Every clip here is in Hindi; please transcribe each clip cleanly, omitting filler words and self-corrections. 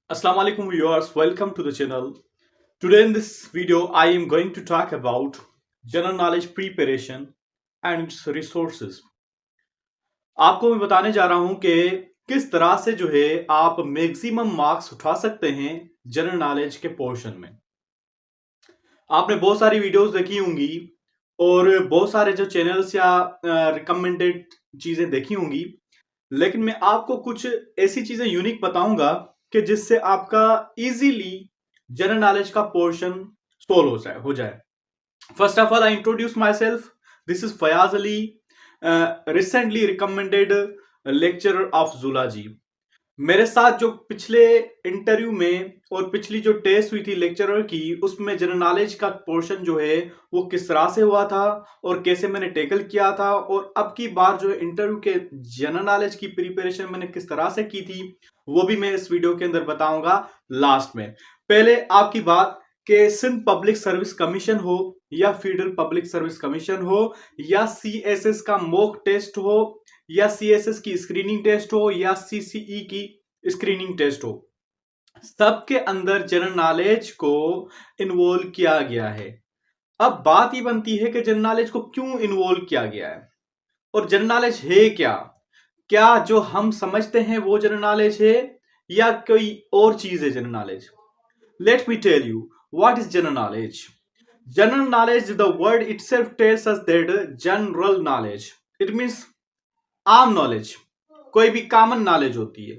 Assalamu alaikum viewers, welcome to the channel. Today in this video I am going to talk about general knowledge preparation and its resources. आपको मैं बताने जा रहा हूं कि किस तरह से जो है आप मैक्सिमम मार्क्स उठा सकते हैं जनरल नॉलेज के पोर्शन में। आपने बहुत सारी वीडियोस देखी होंगी और बहुत सारे जो चैनल्स या रिकमेंडेड चीजें देखी होंगी, लेकिन मैं आपको कुछ ऐसी चीजें यूनिक बताऊंगा कि जिससे आपका इजीली जनरल नॉलेज का पोर्शन सोल्व हो जाए। First of all I introduce myself. This is Fayaz Ali, recently recommended lecturer of zoology. मेरे साथ जो पिछले इंटरव्यू में और पिछली जो टेस्ट हुई थी लेक्चरर की, उसमें जनरल नॉलेज का पोर्शन जो है वो किस तरह से हुआ था और कैसे मैंने टेकल किया था, और अब की बार जो है इंटरव्यू के जनरल नॉलेज की प्रिपरेशन मैंने किस तरह से की थी, वो भी मैं इस वीडियो के अंदर बताऊंगा लास्ट में। पहले आपकी बात कि सिंध पब्लिक सर्विस कमीशन हो या फेडरल पब्लिक सर्विस कमीशन हो या सीएसएस का मॉक टेस्ट हो या सीएसएस की स्क्रीनिंग टेस्ट हो या सीसीई की स्क्रीनिंग टेस्ट हो, सबके अंदर जनरल नॉलेज को इन्वॉल्व किया गया है। अब बात ये बनती है कि जनरल नॉलेज को क्यों इन्वॉल्व किया गया है और जनरल नॉलेज है क्या। क्या जो हम समझते हैं वो जनरल नॉलेज है या कोई और चीज है general knowledge? Let me tell you what is general knowledge. General knowledge, the word itself tells us that general knowledge, it means आम नॉलेज, कोई भी कॉमन नॉलेज होती है,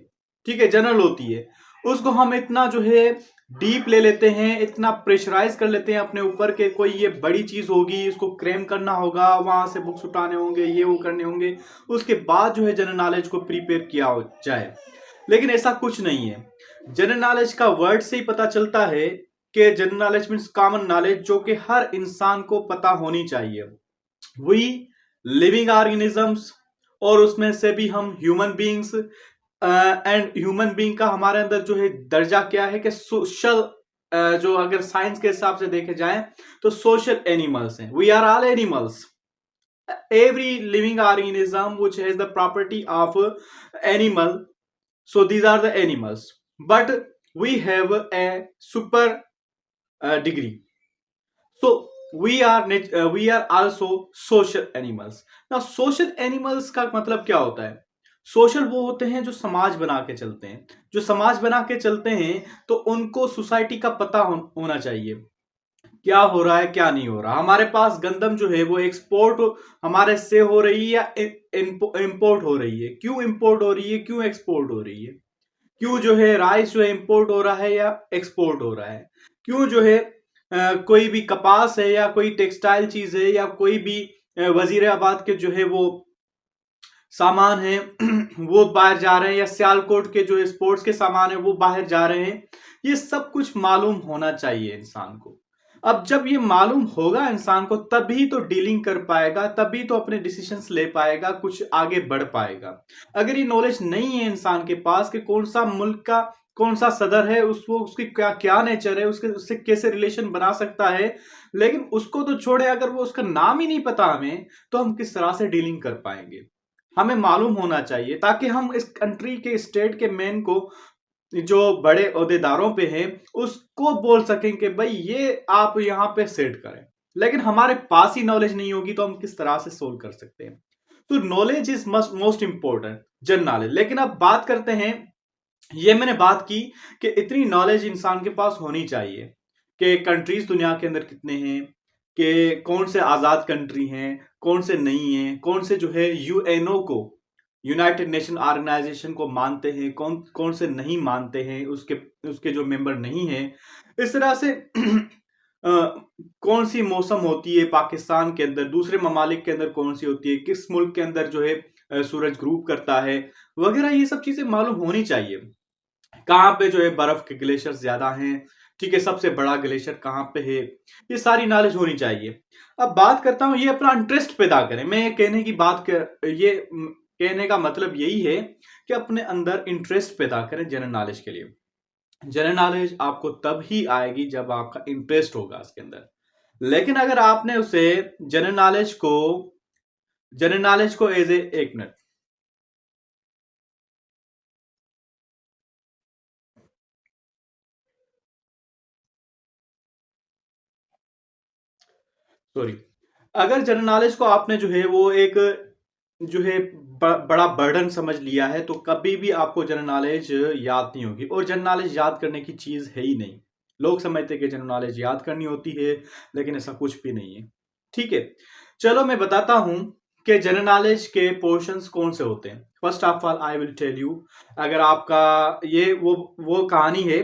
ठीक है, जनरल होती है। उसको हम इतना जो है डीप ले लेते हैं, इतना प्रेशराइज कर लेते हैं अपने ऊपर के कोई ये बड़ी चीज होगी, इसको क्रेम करना होगा, वहां से बुक्स उठाने होंगे, ये वो करने होंगे, उसके बाद जो है जनरल नॉलेज को प्रिपेयर किया हो जाए। लेकिन ऐसा कुछ नहीं है। जनरल नॉलेज का वर्ड से ही पता चलता है कि general knowledge means common knowledge, जो कि हर इंसान को पता होनी चाहिए। वी लिविंग ऑर्गेनिजम्स, और उसमें से भी हम human beings, and human being का हमारे अंदर जो है दर्जा क्या है कि सोशल, जो अगर साइंस के हिसाब से देखे जाए तो सोशल एनिमल्स हैं। We are all animals. Every living organism which has the property of animal, so these are the animals, but we have a super degree, so we are also social animals. now social animals का मतलब क्या होता है? सोशल वो होते हैं जो समाज बना के चलते हैं। जो समाज बना के चलते हैं तो उनको सोसाइटी का पता होना चाहिए क्या हो रहा है क्या नहीं हो रहा। हमारे पास गंदम जो है वो एक्सपोर्ट हमारे से हो रही है या इंपोर्ट हो रही है? क्यों इंपोर्ट हो रही है, क्यों एक्सपोर्ट हो रही है? क्यों जो है राइस जो है इंपोर्ट हो रहा है या एक्सपोर्ट हो रहा है? क्यों जो है कोई भी कपास है या कोई टेक्सटाइल चीज है या कोई भी वजीराबाद के जो है वो सामान है वो बाहर जा रहे हैं, या सियालकोट के जो स्पोर्ट्स के सामान है वो बाहर जा रहे हैं? ये सब कुछ मालूम होना चाहिए इंसान को। अब जब ये मालूम होगा इंसान को, तभी तो डीलिंग कर पाएगा, तभी तो अपने डिसीजंस ले पाएगा, कुछ आगे बढ़ पाएगा। अगर ये नॉलेज नहीं है इंसान के पास कि कौन सा मुल्क का कौन सा सदर है, उसको उसकी क्या क्या नेचर है, उसके उससे कैसे रिलेशन बना सकता है, लेकिन उसको तो छोड़े, अगर वो उसका नाम ही नहीं पता हमें, तो हम किस तरह से डीलिंग कर पाएंगे? हमें मालूम होना चाहिए ताकि हम इस कंट्री के स्टेट के मैन को, जो बड़े ओहदेदारों पे हैं, उसको बोल सकें कि भाई ये आप यहाँ पे सेट करें। लेकिन हमारे पास ही नॉलेज नहीं होगी तो हम किस तरह से सोल्व कर सकते हैं? तो knowledge is most important, general knowledge. लेकिन अब बात करते हैं, ये मैंने बात की कि इतनी नॉलेज इंसान के पास होनी चाहिए कि कंट्रीज दुनिया के अंदर कितने हैं, कि कौन से आजाद कंट्री हैं, कौन से नहीं हैं, कौन से जो है यूएनओ को, यूनाइटेड नेशन ऑर्गेनाइजेशन को मानते हैं, कौन कौन से नहीं मानते हैं, उसके उसके जो मेंबर नहीं हैं। इस तरह से कौन सी मौसम होती है पाकिस्तान के अंदर, दूसरे ममालिक के अंदर कौन सी होती है, किस मुल्क के अंदर जो है सूरज ग्रूप करता है, वगैरह ये सब चीजें मालूम होनी चाहिए। कहाँ पे जो है बर्फ के ग्लेशियर ज्यादा हैं, ठीक है, सबसे बड़ा ग्लेशियर कहाँ पे है, ये सारी नॉलेज होनी चाहिए। अब बात करता हूँ, ये अपना इंटरेस्ट पैदा करें। मैं ये कहने की बात कर, ये कहने का मतलब यही है कि अपने अंदर इंटरेस्ट पैदा करें जनरल नॉलेज के लिए। जनरल नॉलेज आपको तब ही आएगी जब आपका इंटरेस्ट होगा इसके अंदर। लेकिन अगर आपने उसे जनरल नॉलेज को एज ए, एक मिनट, सॉरी, अगर जनरल नॉलेज को आपने जो है वो एक जो है बड़ा बर्डन समझ लिया है तो कभी भी आपको जनरल नॉलेज याद नहीं होगी, और जनरल नॉलेज याद करने की चीज है ही नहीं। लोग समझते हैं कि जनरल नॉलेज याद करनी होती है, लेकिन ऐसा कुछ भी नहीं है। ठीक है, चलो मैं बताता हूं कि जनरल नॉलेज के पोर्शंस कौन से होते हैं। First of all I will tell you, अगर आपका ये वो कहानी है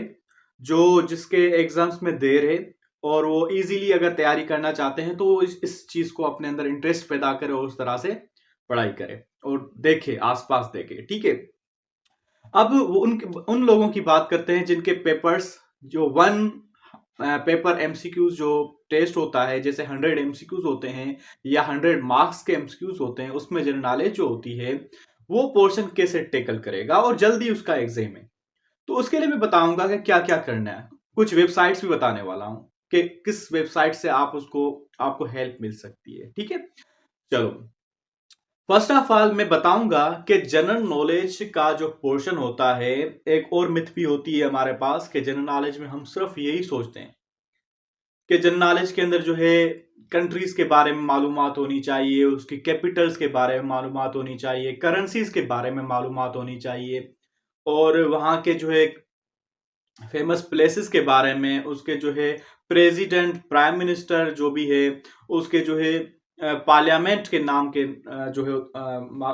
जो जिसके एग्जाम्स में देर है और वो इजीली अगर तैयारी करना चाहते हैं तो इस चीज को अपने अंदर इंटरेस्ट पैदा करे और उस तरह से पढ़ाई करे और देखे, आसपास देखे। ठीक है, अब उन लोगों की बात करते हैं जिनके पेपर्स जो वन पेपर एमसीक्यूज जो टेस्ट होता है, जैसे 100 एमसीक्यूज होते हैं या 100 मार्क्स के एमसीक्यूज होते हैं, उसमें जनरल नॉलेज जो होती है वो पोर्शन कैसे टेकल करेगा और जल्दी उसका एग्जाम है। तो उसके लिए मैं बताऊंगा कि क्या क्या करना है। कुछ वेबसाइट्स भी बताने वाला हूं कि किस वेबसाइट से आपको हेल्प मिल सकती है। ठीक है, चलो फर्स्ट ऑफ ऑल मैं बताऊंगा कि जनरल नॉलेज का जो पोर्शन होता है, एक और मिथ भी होती है हमारे पास कि जनरल नॉलेज में हम सिर्फ यही सोचते हैं कि जनरल नॉलेज के अंदर जो है कंट्रीज के बारे में मालूमात होनी चाहिए, उसकी कैपिटल्स के बारे में मालूमात होनी चाहिए, करेंसीज के बारे में मालूमात होनी चाहिए, और वहां के जो है फेमस प्लेसेस के बारे में, उसके जो है प्रेसिडेंट प्राइम मिनिस्टर जो भी है उसके जो है पार्लियामेंट के नाम के जो है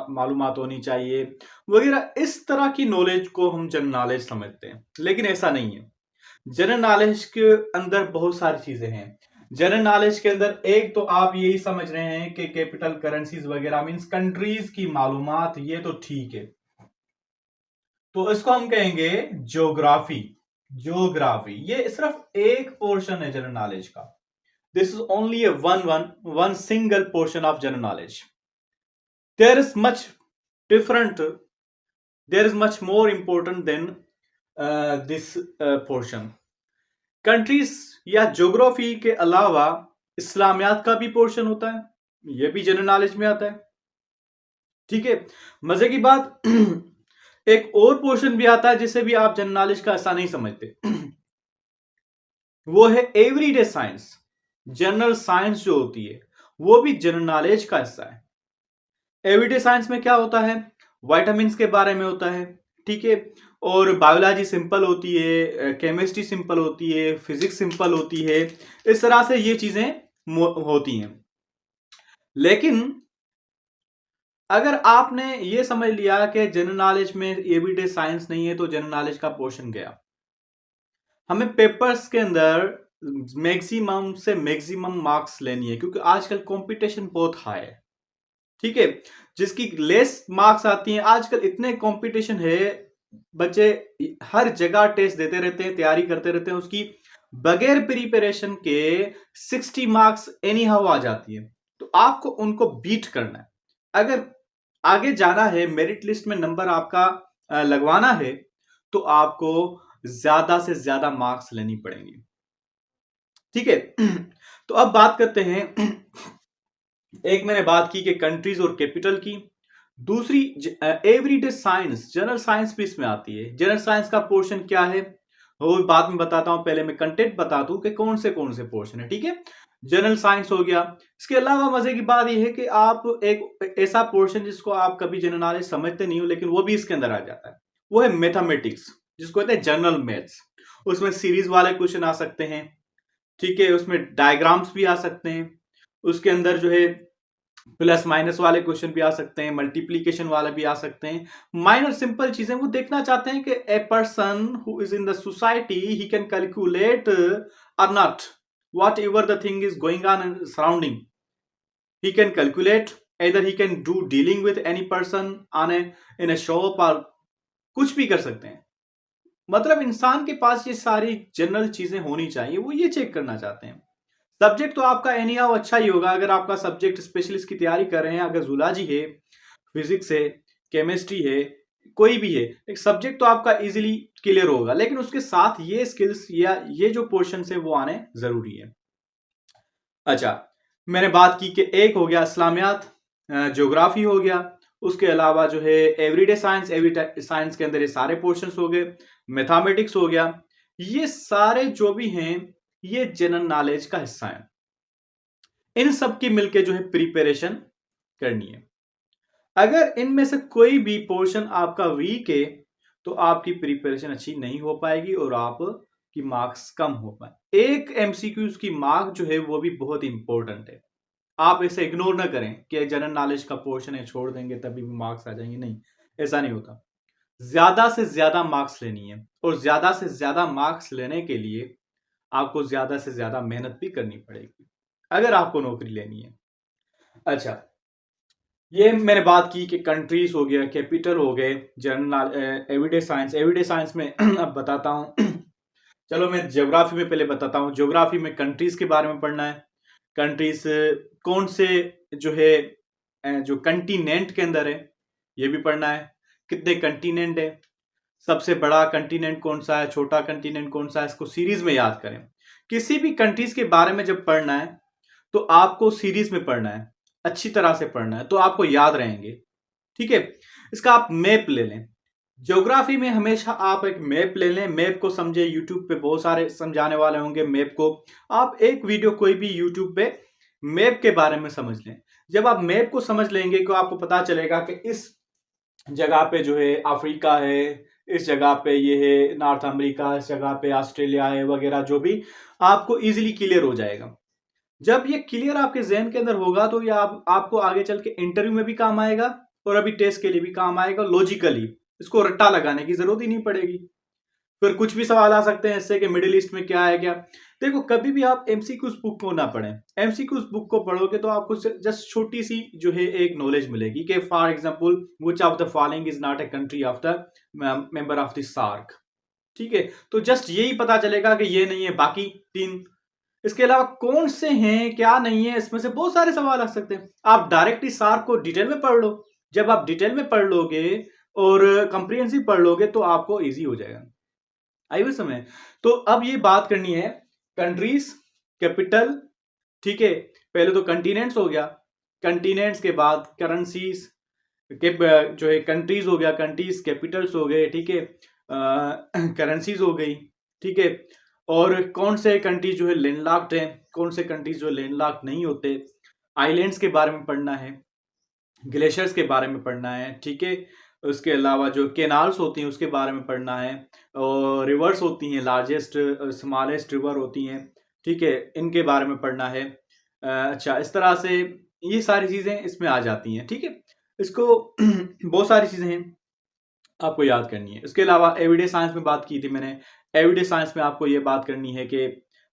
मालूमात होनी चाहिए वगैरह। इस तरह की नॉलेज को हम जनरल नॉलेज समझते हैं, लेकिन ऐसा नहीं है। जनरल नॉलेज के अंदर बहुत सारी चीजें हैं। जनरल नॉलेज के अंदर एक तो आप यही समझ रहे हैं कि कैपिटल करेंसीज वगैरह मींस कंट्रीज की मालूमात, ये तो ठीक है। तो इसको हम कहेंगे ज्योग्राफी। ज्योग्राफी ये सिर्फ एक पोर्शन है जनरल नॉलेज का। This is only a one single portion of general knowledge. There is much different, there is much more important than this portion. Countries या ज्योग्राफी के अलावा इस्लामियात का भी पोर्शन होता है, यह भी जनरल नॉलेज में आता है। ठीक है, मजे की बात एक और पोर्शन भी आता है जिसे भी आप जनरल नॉलेज का ऐसा नहीं समझते वो है एवरीडे साइंस। जनरल साइंस जो होती है वो भी जनरल नॉलेज का हिस्सा है। एवरीडे साइंस में क्या होता है, विटामिन्स के बारे में होता है। ठीक है, और बायोलॉजी सिंपल होती है, केमिस्ट्री सिंपल होती है, फिजिक्स सिंपल होती है, इस तरह से ये चीजें होती हैं। लेकिन अगर आपने ये समझ लिया कि जनरल नॉलेज में एवरीडे साइंस नहीं है तो जनरल नॉलेज का पोर्शन गया, हमें पेपर्स के अंदर मैक्सिमम से मैक्सिमम मार्क्स लेनी है क्योंकि आजकल कंपटीशन बहुत हाई है। ठीक है, जिसकी लेस मार्क्स आती हैं, आजकल इतने कंपटीशन है, बच्चे हर जगह टेस्ट देते रहते हैं, तैयारी करते रहते हैं, उसकी बगैर प्रिपरेशन के 60 मार्क्स एनी हाउ आ जाती है। तो आपको उनको बीट करना है। अगर आगे जाना है, मेरिट लिस्ट में नंबर आपका लगवाना है, तो आपको ज्यादा से ज्यादा मार्क्स लेनी पड़ेंगी। ठीक है, तो अब बात करते हैं, एक मैंने बात की कि कंट्रीज और कैपिटल की, दूसरी एवरीडे साइंस, जनरल साइंस भी इसमें आती है। जनरल साइंस का पोर्शन क्या है वो बाद में बताता हूं, पहले मैं कंटेंट बता दूं कि कौन से पोर्शन है। ठीक है, जनरल साइंस हो गया। इसके अलावा मजे की बात यह है कि आप एक ऐसा पोर्शन जिसको आप कभी जनरल नॉलेज समझते नहीं हो लेकिन वो भी इसके अंदर आ जाता है, वो है मैथमेटिक्स, जिसको कहते हैं जनरल मैथ्स। उसमें सीरीज वाले क्वेश्चन आ सकते हैं। ठीक है, उसमें डायग्राम्स भी आ सकते हैं, उसके अंदर जो है प्लस माइनस वाले क्वेश्चन भी आ सकते हैं, मल्टीप्लीकेशन वाले भी आ सकते हैं। माइनर सिंपल चीजें वो देखना चाहते हैं कि a person who is in the society he can calculate और not whatever the thing is going on in surrounding, he can calculate, either he can do dealing with any person on in a shop और कुछ भी कर सकते हैं। मतलब इंसान के पास ये सारी जनरल चीजें होनी चाहिए, वो ये चेक करना चाहते हैं। सब्जेक्ट तो आपका एनी हाउ अच्छा ही होगा, अगर आपका सब्जेक्ट स्पेशलिस्ट की तैयारी कर रहे हैं, अगर जूलॉजी है, फिजिक्स है, केमिस्ट्री है, कोई भी है, एक सब्जेक्ट तो आपका इजीली क्लियर होगा, लेकिन उसके साथ ये स्किल्स या ये जो पोर्शन है वो आने जरूरी है। अच्छा, मैंने बात की कि एक हो गया इस्लामियात, ज्योग्राफी हो गया, उसके अलावा जो है एवरीडे साइंस, एवरी साइंस के अंदर ये सारे पोर्शंस हो गए, मैथमेटिक्स हो गया, ये सारे जो भी हैं ये जनरल नॉलेज का हिस्सा है। इन सब की मिलके जो है प्रिपरेशन करनी है। अगर इनमें से कोई भी पोर्शन आपका वीक है तो आपकी प्रिपरेशन अच्छी नहीं हो पाएगी और आप की मार्क्स कम हो पाए। एक एमसीक्यूज की मार्क जो है वो भी बहुत इंपॉर्टेंट है। आप इसे इग्नोर ना करें कि जनरल नॉलेज का पोर्शन है छोड़ देंगे तभी मार्क्स आ जाएंगे, नहीं, ऐसा नहीं होता। ज्यादा से ज्यादा मार्क्स लेनी है और ज्यादा से ज्यादा मार्क्स लेने के लिए आपको ज्यादा से ज्यादा मेहनत भी करनी पड़ेगी अगर आपको नौकरी लेनी है। अच्छा, ये मैंने बात की कि कंट्रीज हो गया, कैपिटल हो गए, जनरल एवरीडे साइंस में अब बताता हूं। चलो मैं ज्योग्राफी में पहले बताता हूं। ज्योग्राफी में कंट्रीज के बारे में पढ़ना है। कंट्रीज कौन से जो है जो कंटिनेंट के अंदर है ये भी पढ़ना है। कितने कंटिनेंट है, सबसे बड़ा कंटिनेंट कौन सा है, छोटा कंटिनेंट कौन सा है, इसको सीरीज में याद करें। किसी भी कंट्रीज के बारे में जब पढ़ना है तो आपको सीरीज में पढ़ना है, अच्छी तरह से पढ़ना है तो आपको याद रहेंगे। ठीक है, इसका आप मैप ले लें। ज्योग्राफी में हमेशा आप एक मैप ले लें, मैप को समझे। यूट्यूब पे बहुत सारे समझाने वाले होंगे मैप को। आप एक वीडियो कोई भी यूट्यूब पे मैप के बारे में समझ लें। जब आप मैप को समझ लेंगे तो आपको पता चलेगा कि इस जगह पे जो है अफ्रीका है, इस जगह पे ये है नॉर्थ अमेरिका, इस जगह पे ऑस्ट्रेलिया है वगैरह, जो भी आपको इजीली क्लियर हो जाएगा। जब ये क्लियर आपके जहन के अंदर होगा तो ये आपको आगे चल के इंटरव्यू में भी काम आएगा और अभी टेस्ट के लिए भी काम आएगा। लॉजिकली इसको रट्टा लगाने की जरूरत ही नहीं पड़ेगी। फिर कुछ भी सवाल आ सकते हैं इससे कि मिडिल ईस्ट में क्या है क्या। देखो, कभी भी आप एमसीक्यूज बुक को ना पढ़ें। एमसीक्यूज बुक को पढ़ोगे तो आपको जस्ट छोटी सी जो है एक नॉलेज मिलेगी कि for example which of the following is not a country of the member of the SAARC. ठीक है, तो जस्ट यही पता चलेगा कि ये नहीं है, बाकी तीन। इसके अलावा कौन से हैं क्या नहीं है, इसमें से बहुत सारे सवाल आ सकते हैं। आप डायरेक्टली सार्क को डिटेल में पढ़ लो। जब आप डिटेल में पढ़ लोगे और कंप्रिहेंसिव पढ़ लोगे तो आपको इजी हो जाएगा। आई हुई समय। तो अब ये बात करनी है कंट्रीज, कैपिटल। ठीक है, पहले तो कंटिनेंट्स हो गया, कंटिनेंट्स के बाद करेंसीज के जो है कंट्रीज हो गया, कंट्रीज कैपिटल्स हो गए। ठीक है, करेंसीज हो गई। ठीक है, और कौन से कंट्रीज जो है लैंडलॉक्ड हैं, कौन से कंट्रीज जो लैंडलॉक्ड नहीं होते। आइलैंड्स के बारे में पढ़ना है, ग्लेशियर्स के बारे में पढ़ना है। ठीक है, उसके अलावा जो केनाल्स होती हैं उसके बारे में पढ़ना है, और रिवर्स होती हैं, लार्जेस्ट स्मॉलेस्ट रिवर होती हैं। ठीक है, इनके बारे में पढ़ना है। अच्छा, इस तरह से ये सारी चीज़ें इसमें आ जाती हैं। ठीक है, इसको बहुत सारी चीज़ें हैं आपको याद करनी है। इसके अलावा एवरीडे साइंस में बात की थी मैंने। एवरीडे साइंस में आपको ये बात करनी है कि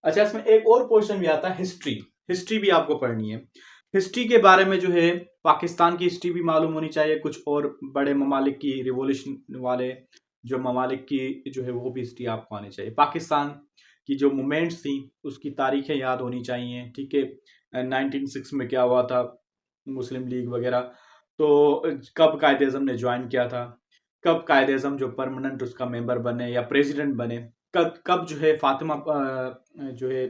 अच्छा, इसमें एक और पोर्शन भी आता है हिस्ट्री। हिस्ट्री भी आपको पढ़नी है। हिस्ट्री के बारे में जो है पाकिस्तान की हिस्ट्री भी मालूम होनी चाहिए, कुछ और बड़े ममालिक की, रिवॉल्यूशन वाले जो ममालिक की जो है वो भी हिस्ट्री आपको आनी चाहिए। पाकिस्तान की जो मूवमेंट्स थी उसकी तारीखें याद होनी चाहिए। ठीक है, 1906 में क्या हुआ था, मुस्लिम लीग वगैरह, तो कब कायदे आज़म ने ज्वाइन किया था, कब कायदे आज़म जो परमानेंट उसका मेंबर बने या प्रेसिडेंट बने, कब कब जो है फातिमा जो है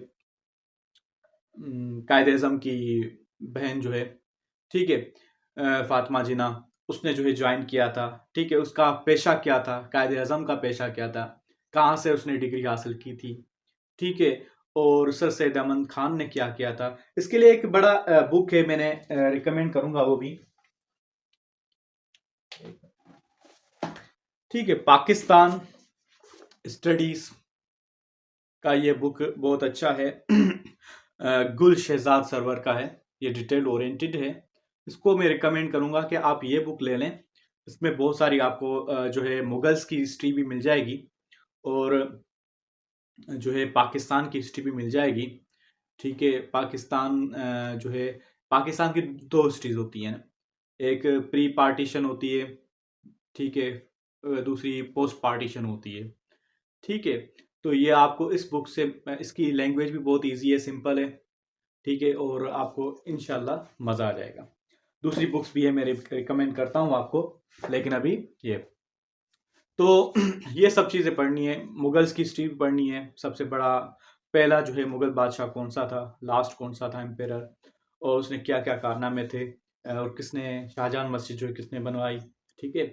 कायदे आज़म की बहन जो है, ठीक है, फातिमा जिना, उसने जो है ज्वाइन किया था। ठीक है, उसका पेशा क्या था, कायदे आज़म का पेशा क्या था, कहाँ से उसने डिग्री हासिल की थी। ठीक है, और सर सैयद अहमद खान ने क्या किया था। इसके लिए एक बड़ा बुक है, मैंने रिकमेंड करूंगा वो भी। ठीक है, पाकिस्तान स्टडीज का ये बुक बहुत अच्छा है। गुल शहजाद सरवर का है, ये डिटेल ओरिएंटेड है। इसको मैं रिकमेंड करूंगा कि आप ये बुक ले लें। इसमें बहुत सारी आपको जो है मुगल्स की हिस्ट्री भी मिल जाएगी और जो है पाकिस्तान की हिस्ट्री भी मिल जाएगी। ठीक है, पाकिस्तान जो है, पाकिस्तान की दो हिस्ट्रीज होती हैं, एक प्री पार्टीशन होती है। ठीक है, दूसरी पोस्ट पार्टीशन होती है। ठीक है, तो ये आपको इस बुक से, इसकी लैंग्वेज भी बहुत इजी है, सिंपल है। ठीक है, और आपको इंशाल्लाह मज़ा आ जाएगा। दूसरी बुक्स भी है, मैं रिकमेंड करता हूँ आपको, लेकिन अभी ये तो ये सब चीज़ें पढ़नी है। मुगल्स की हिस्ट्री भी पढ़नी है, सबसे बड़ा पहला जो है मुगल बादशाह कौन सा था, लास्ट कौन सा था एम्पेरर, और उसने क्या क्या कारनामे थे, और किसने शाहजहां मस्जिद जो है किसने बनवाई। ठीक है,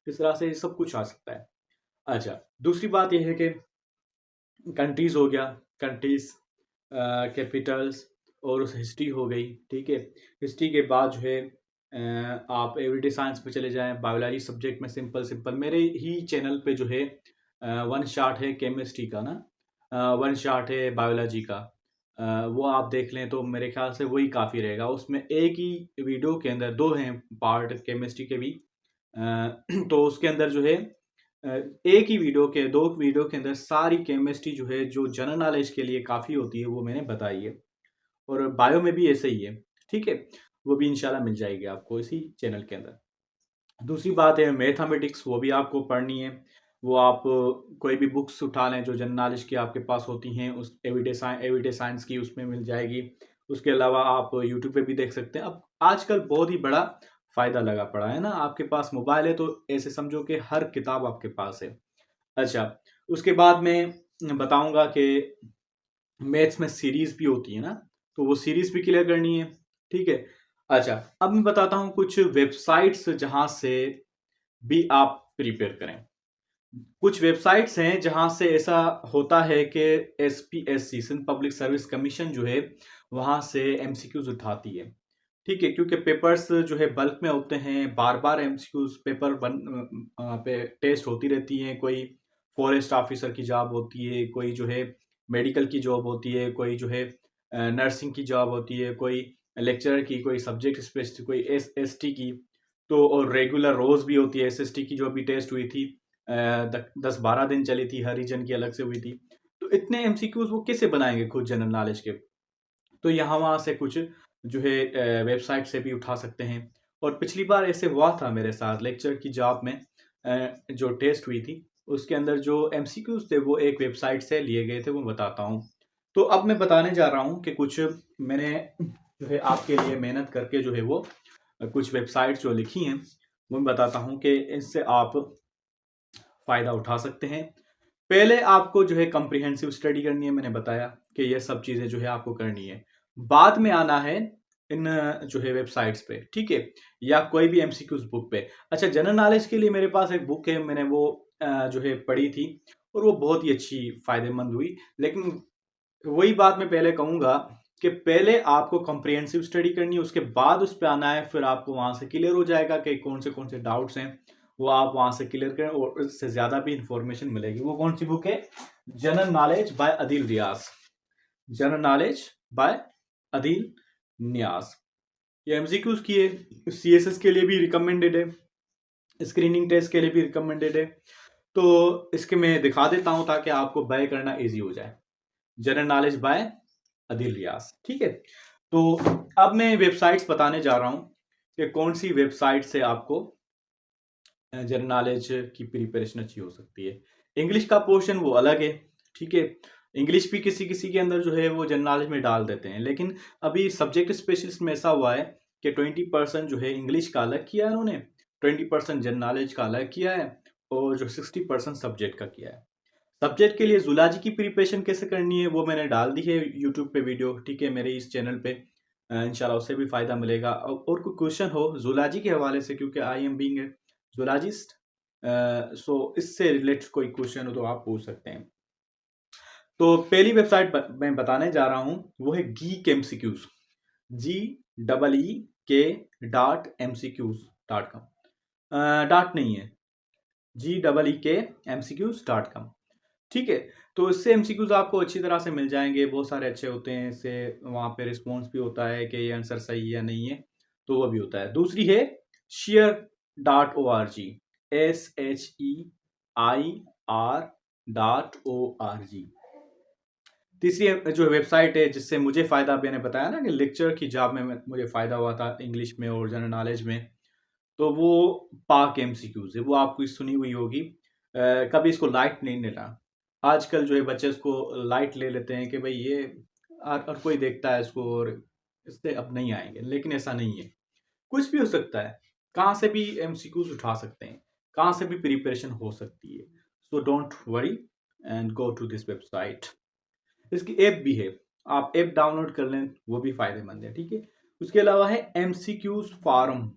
इस तरह से सब कुछ आ सकता है। अच्छा, दूसरी बात यह है कि कंट्रीज हो गया, कंट्रीज, कैपिटल्स, और उस हिस्ट्री हो गई, ठीक है। हिस्ट्री के बाद जो है आप एवरीडे साइंस पे चले जाएं, बायोलॉजी सब्जेक्ट में सिंपल सिंपल मेरे ही चैनल पे जो है वन शॉट है केमिस्ट्री का ना, वन शॉट है बायोलॉजी का, वो आप देख लें तो मेरे ख्याल से वही काफ़ी रहेगा। उसमें एक ही वीडियो के अंदर दो हैं पार्ट केमिस्ट्री के भी, तो उसके अंदर जो है एक ही वीडियो के दो वीडियो के अंदर सारी केमिस्ट्री जो है जो जनरल नॉलेज के लिए काफ़ी होती है वो मैंने बताई है। और बायो में भी ऐसे ही है, ठीक है। वो भी इंशाल्लाह मिल जाएगी आपको इसी चैनल के अंदर। दूसरी बात है मैथमेटिक्स, वो भी आपको पढ़नी है। वो आप कोई भी बुक्स उठा लें जो जनरल नॉलेज की आपके पास होती हैं, उस एवरीडे साइंस की उसमें मिल जाएगी। उसके अलावा आप यूट्यूब पे भी देख सकते हैं। अब आजकल बहुत ही बड़ा फ़ायदा लगा पड़ा है ना, आपके पास मोबाइल है तो ऐसे समझो कि हर किताब आपके पास है। अच्छा, उसके बाद मैं बताऊँगा कि मैथ्स में सीरीज़ भी होती है ना, तो वो सीरीज़ भी क्लियर करनी है, ठीक है। अच्छा, अब मैं बताता हूँ कुछ वेबसाइट्स जहाँ से भी आप प्रिपेयर करें। कुछ वेबसाइट्स हैं जहाँ से ऐसा होता है कि SPSC Sindh public service commission जो है वहाँ से एमसीक्यूज उठाती है, ठीक है। क्योंकि पेपर्स जो है बल्क में होते हैं, बार बार एमसीक्यूज पेपर पे टेस्ट होती रहती हैं। कोई फॉरेस्ट ऑफिसर की जॉब होती है, कोई जो है मेडिकल की जॉब होती है, कोई जो है नर्सिंग की जॉब होती है, कोई लेक्चरर की, कोई सब्जेक्ट स्पेसिफिक, कोई एसटी की। तो और रेगुलर रोज भी होती है। एसएसटी की जो अभी टेस्ट हुई थी 10-12 दिन चली थी, हर रीजन की अलग से हुई थी। तो इतने एमसीक्यूज वो कैसे बनाएंगे खुद जनरल नॉलेज के? तो यहाँ वहाँ से कुछ जो है वेबसाइट से भी उठा सकते हैं। और पिछली बार ऐसे हुआ था मेरे साथ लेक्चर की जॉब में, जो टेस्ट हुई थी उसके अंदर जो एमसीक्यूज थे वो एक वेबसाइट से लिए गए थे, वो बताता हूँ। तो अब मैं बताने जा रहा हूँ कि कुछ मैंने जो है आपके लिए मेहनत करके जो है वो कुछ वेबसाइट जो लिखी हैं वो मैं बताता हूँ कि इससे आप फायदा उठा सकते हैं। पहले आपको जो है कम्प्रिहेंसिव स्टडी करनी है, मैंने बताया कि ये सब चीजें जो है आपको करनी है। बाद में आना है इन जो है वेबसाइट्स पे, ठीक है, या कोई भी एमसीक्यूज बुक पे। अच्छा, जनरल नॉलेज के लिए मेरे पास एक बुक है, मैंने वो जो है पढ़ी थी और वो बहुत ही अच्छी फायदेमंद हुई। लेकिन वही बात मैं पहले कहूंगा कि पहले आपको कॉम्प्रिहेंसिव स्टडी करनी है, उसके बाद उस पर आना है, फिर आपको वहां से क्लियर हो जाएगा कि कौन से डाउट्स हैं, वो आप वहां से क्लियर करें और उससे ज्यादा भी इंफॉर्मेशन मिलेगी। वो कौन सी बुक है? General knowledge by Adeel Riaz. General knowledge by Adeel Niaz. ये एमसीक्यूज की है, सीएसएस के लिए भी रिकमेंडेड है, स्क्रीनिंग टेस्ट के लिए भी रिकमेंडेड है। तो इसके मैं दिखा देता हूं ताकि आपको बाय करना इजी हो जाए। जनरल नॉलेज बाय अदिल रियाज, ठीक है। तो अब मैं वेबसाइट्स बताने जा रहा हूं कि कौन सी वेबसाइट से आपको जनरल नॉलेज की प्रिपरेशन अच्छी हो सकती है। इंग्लिश का पोर्शन वो अलग है, ठीक है। इंग्लिश भी किसी किसी के अंदर जो है वो जनरल नॉलेज में डाल देते हैं, लेकिन अभी सब्जेक्ट स्पेशलिस्ट में ऐसा हुआ है कि 20% जो है इंग्लिश का अलग किया है उन्होंने, 20% जनरल नॉलेज का अलग किया है, और जो 60% सब्जेक्ट का किया है। सब्जेक्ट के लिए जूलॉजी की प्रिपरेशन कैसे करनी है वो मैंने डाल दी है यूट्यूब पे वीडियो, ठीक है, मेरे इस चैनल पे। इंशाल्लाह उससे भी फायदा मिलेगा। और कोई क्वेश्चन हो जूलॉजी के हवाले से, क्योंकि I am being a zoologist, so इससे रिलेटेड कोई क्वेश्चन हो तो आप पूछ सकते हैं। तो पहली वेबसाइट मैं बताने जा रहा हूँ वो है गीक एमसीक्यूज, GEEK.MCQs.com। डॉट नहीं है, GEEKMCQs.com, ठीक है। तो इससे एमसीक्यूज आपको अच्छी तरह से मिल जाएंगे, बहुत सारे अच्छे होते हैं इससे। वहां पे रिस्पॉन्स भी होता है कि ये आंसर सही है या नहीं है, तो वो भी होता है। दूसरी है शेयर.org, SHEIR.org। तीसरी जो वेबसाइट है जिससे मुझे फायदा, मैंने बताया ना कि लेक्चर की जॉब में मुझे फायदा हुआ था इंग्लिश में और जनरल नॉलेज में, तो वो पाक एमसीक्यूज है। वो आपको सुनी हुई होगी, कभी इसको लाइट नहीं लेना। आजकल जो है बच्चे इसको लाइट ले लेते हैं कि भाई ये और कोई देखता है इसको और इससे अब नहीं आएंगे, लेकिन ऐसा नहीं है। कुछ भी हो सकता है, कहाँ से भी एमसीक्यूज उठा सकते हैं, कहाँ से भी प्रिपरेशन हो सकती है। So don't worry and go to this website. इसकी ऐप भी है, आप ऐप डाउनलोड कर लें, वो भी फायदेमंद है, ठीक है। उसके अलावा है MCQs forum,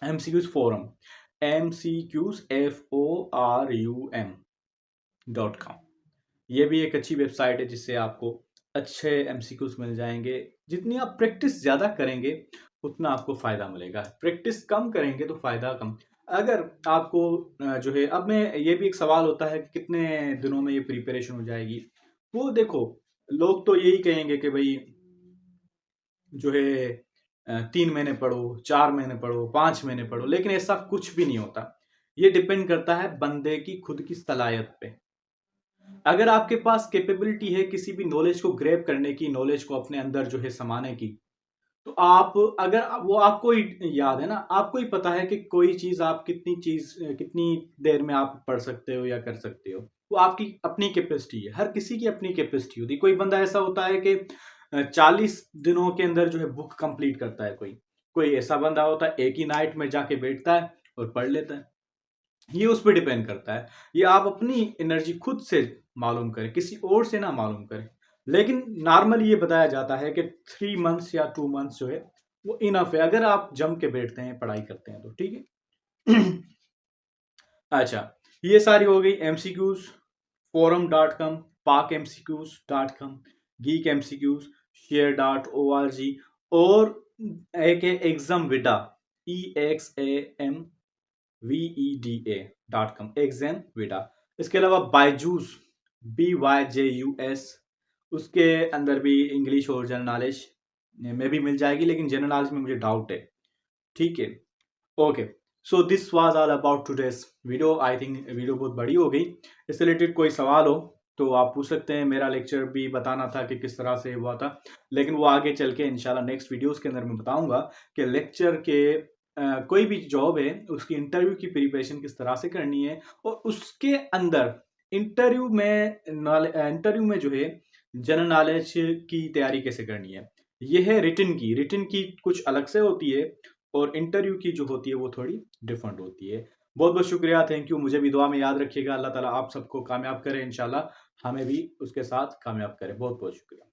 MCQs forum, MCQsForum.com। ये भी एक अच्छी वेबसाइट है जिससे आपको अच्छे एमसीक्यूज मिल जाएंगे। जितनी आप प्रैक्टिस ज़्यादा करेंगे उतना आपको फ़ायदा मिलेगा, प्रैक्टिस कम करेंगे तो फ़ायदा कम। अगर आपको जो है, अब मैं ये भी एक सवाल होता है कि कितने दिनों में ये प्रिपरेशन हो जाएगी। वो देखो, लोग तो यही कहेंगे कि भाई जो है 3 महीने पढ़ो, 4 महीने पढ़ो, 5 महीने पढ़ो, लेकिन ऐसा कुछ भी नहीं होता। ये डिपेंड करता है बंदे की खुद की सलाहियत पे। अगर आपके पास कैपेबिलिटी है किसी भी नॉलेज को ग्रैब करने की, नॉलेज को अपने अंदर जो है समाने की, तो आप, अगर वो आपको ही याद है ना, आपको ही पता है कि कोई चीज आप कितनी देर में आप पढ़ सकते हो या कर सकते हो। वो आपकी अपनी कैपेसिटी है, हर किसी की अपनी कैपेसिटी होती है। कोई बंदा ऐसा होता है कि 40 दिनों के अंदर जो है बुक कंप्लीट करता है, कोई कोई ऐसा बंदा होता है एक ही नाइट में जाके बैठता है और पढ़ लेता है। ये उस पर डिपेंड करता है। ये आप अपनी एनर्जी खुद से मालूम करें, किसी और से ना मालूम करें। लेकिन नॉर्मली ये बताया जाता है कि 3 मंथ्स या 2 मंथ्स जो है वो इनफ है, अगर आप जम के बैठते हैं, पढ़ाई करते हैं तो, ठीक है। अच्छा, ये सारी हो गई MCQs. forum.com, parkmcqs.com, geekmcqs, share.org, और एक है एग्जामविदा, EXAMVEDA.com, एग्जामविदा। इसके अलावा बायजूस, BYJUS, उसके अंदर भी इंग्लिश और जनरल नॉलेज में भी मिल जाएगी, लेकिन जनरल नॉलेज में मुझे डाउट है। ठीक है, okay. So this was all about today's video. I think video बहुत बड़ी हो गई। इससे रिलेटेड कोई सवाल हो तो आप पूछ सकते हैं। मेरा लेक्चर भी बताना था कि किस तरह से हुआ था, लेकिन वो आगे चल के इंशाल्लाह नेक्स्ट वीडियोस के अंदर मैं बताऊंगा कि लेक्चर के कोई भी जॉब है उसकी इंटरव्यू की प्रिपरेशन किस तरह से करनी है, और उसके अंदर इंटरव्यू में जो है जनरल नॉलेज की तैयारी कैसे करनी है। यह है रिटन की कुछ अलग से होती है, और इंटरव्यू की जो होती है वो थोड़ी डिफरेंट होती है। बहुत बहुत शुक्रिया, थैंक यू। मुझे भी दुआ में याद रखिएगा। अल्लाह ताला आप सबको कामयाब करे इंशाल्लाह, हमें भी उसके साथ कामयाब करे। बहुत बहुत शुक्रिया।